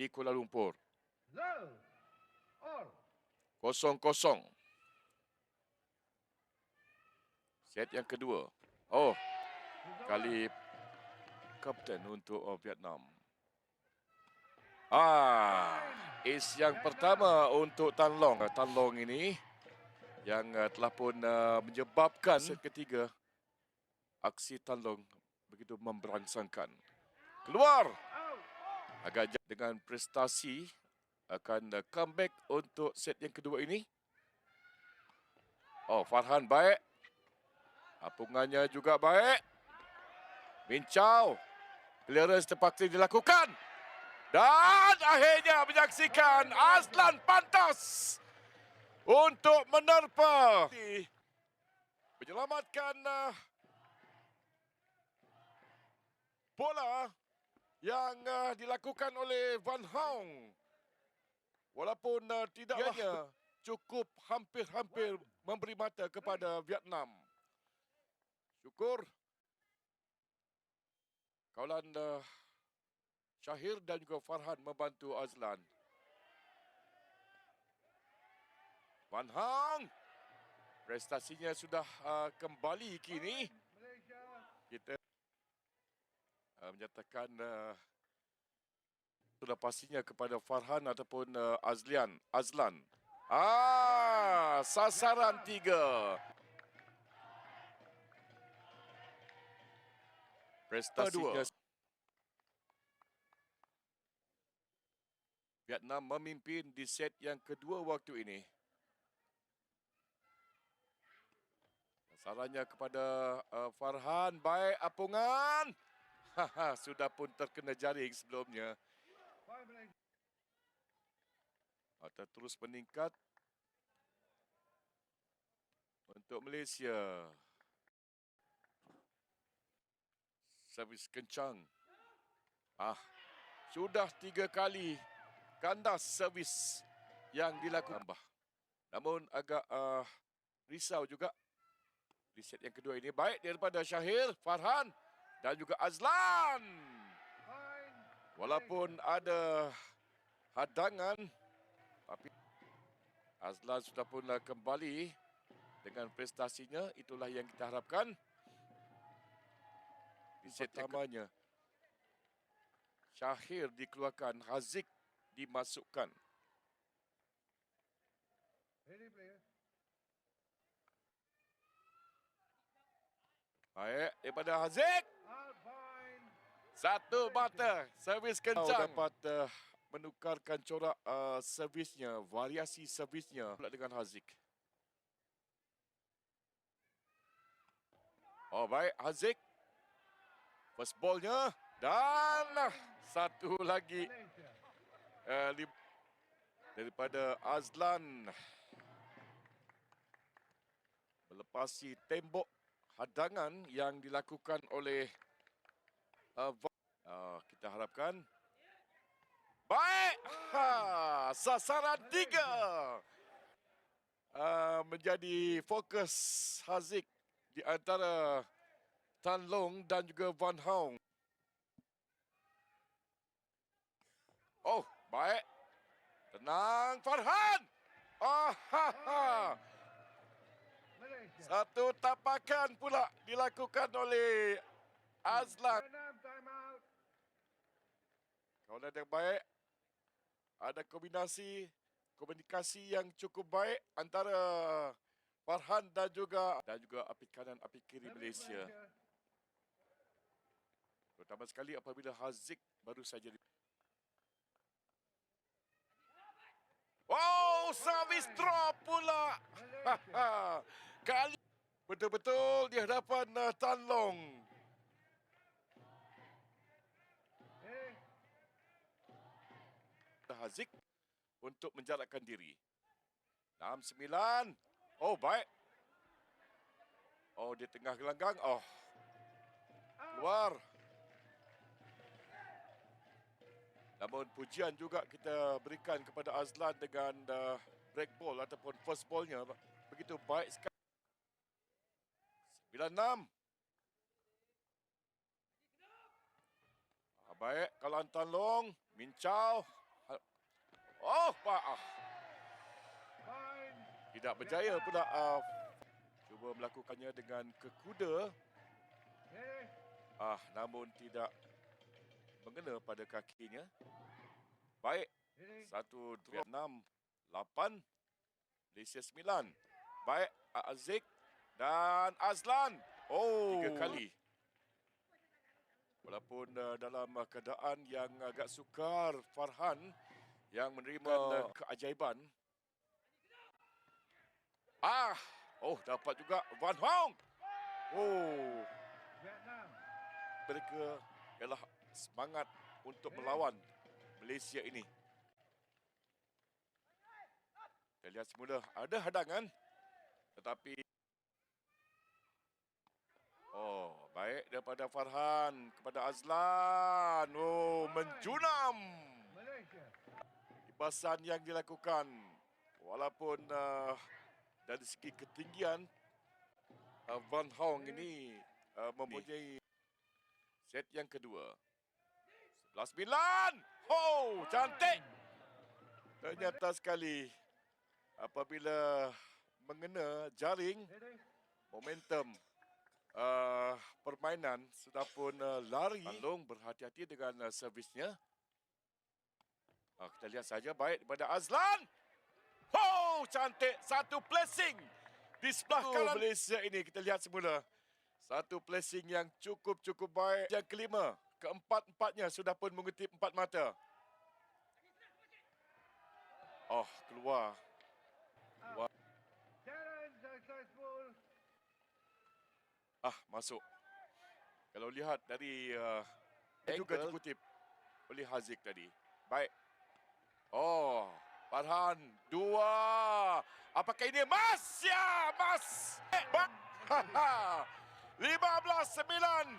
di Kuala Lumpur. 0-0. Set yang kedua. Oh, kali kapten untuk Vietnam. Ace yang pertama untuk Tan Long. Tan Long ini yang telah pun menyebabkan set ketiga. Aksi Tan Long begitu memberangsangkan. Keluar. Agak jauh dengan prestasi akan comeback untuk set yang kedua ini. Oh, Farhan baik. Apungannya juga baik. Mincau. Clearance terpaksa dilakukan. Dan akhirnya menyaksikan Azlan pantas untuk menerpa. Menyelamatkan bola yang dilakukan oleh Van Hong. Walaupun tidaklah cukup hampir-hampir memberi mata kepada Vietnam. Syukur kawalan Shahir dan juga Farhan membantu Azlan. Van Hong. Prestasinya sudah kembali kini. Kita menyatakan sudah pastinya kepada Farhan ataupun Azlan. Sasaran 3. Prestasinya Vietnam memimpin di set yang kedua waktu ini. Sasarannya kepada Farhan. Baik apungan. Sudah pun terkena jaring sebelumnya. Terus meningkat untuk Malaysia. Servis kencang. Sudah 3 kali kandas servis yang dilakukan. Namun agak risau juga di set yang kedua ini. Baik daripada Shahir, Farhan dan juga Azlan. Walaupun ada hadangan, tapi Azlan sudah pun kembali dengan prestasinya. Itulah yang kita harapkan di set pertamanya. Shahir dikeluarkan, Haziq dimasukkan. Baik daripada Haziq. Satu mata, servis kencang. Dapat menukarkan corak servisnya, variasi servisnya pula dengan Haziq. Oh baik, Haziq. First ballnya. Dan satu lagi daripada Azlan. Melepasi tembok hadangan yang dilakukan oleh kita harapkan. Baik. Sasaran 3. Menjadi fokus Haziq di antara Tan Long dan juga Van Hong. Oh, baik. Tenang Farhan. Satu tapakan pula dilakukan oleh Azlan. Kawalan yang baik. Ada komunikasi yang cukup baik antara Farhan dan juga api kanan, api kiri Malaysia. Terutama sekali apabila Haziq baru saja servis drop pula. Kali betul-betul di hadapan Tan Long. Haziq untuk menjarakkan diri. 6-9. Oh, baik. Oh, di tengah gelanggang. Oh. Keluar. Namun pujian juga kita berikan kepada Azlan dengan break ball ataupun first ballnya. Begitu baik sekali. 9-6. Baik, kalau Tan Long, Mincau. Oh, Pak. Tidak berjaya pula cuba melakukannya dengan kekuda. Namun tidak mengena pada kakinya. Baik. 1 drop 6 8 Malaysia 9. Baik, Azik dan Azlan. 3 kali. Walaupun dalam keadaan yang agak sukar, Farhan yang menerima keajaiban. Dapat juga Van Hong. Mereka ialah semangat untuk melawan Malaysia ini. Kita lihat semula ada hadangan. Tetapi baik daripada Farhan kepada Azlan. Menjunam. Ibasan yang dilakukan. Walaupun dari segi ketinggian Van Hong ini mempunyai set yang kedua. 11-9. Cantik. Ternyata sekali apabila mengena jaring, momentum permainan sudah pun lari. Tanlong berhati-hati dengan servisnya. Kita lihat saja baik daripada Azlan. Cantik. Satu placing di sebelah kanan Malaysia ini. Kita lihat semula. Satu placing yang cukup baik. Yang kelima, keempat-empatnya sudah pun mengutip 4 mata. Keluar. Masuk. Kalau lihat dari juga dikutip oleh Haziq tadi. Baik. Farhan 2. Apakah ini emas? Ya, emas. 15-9.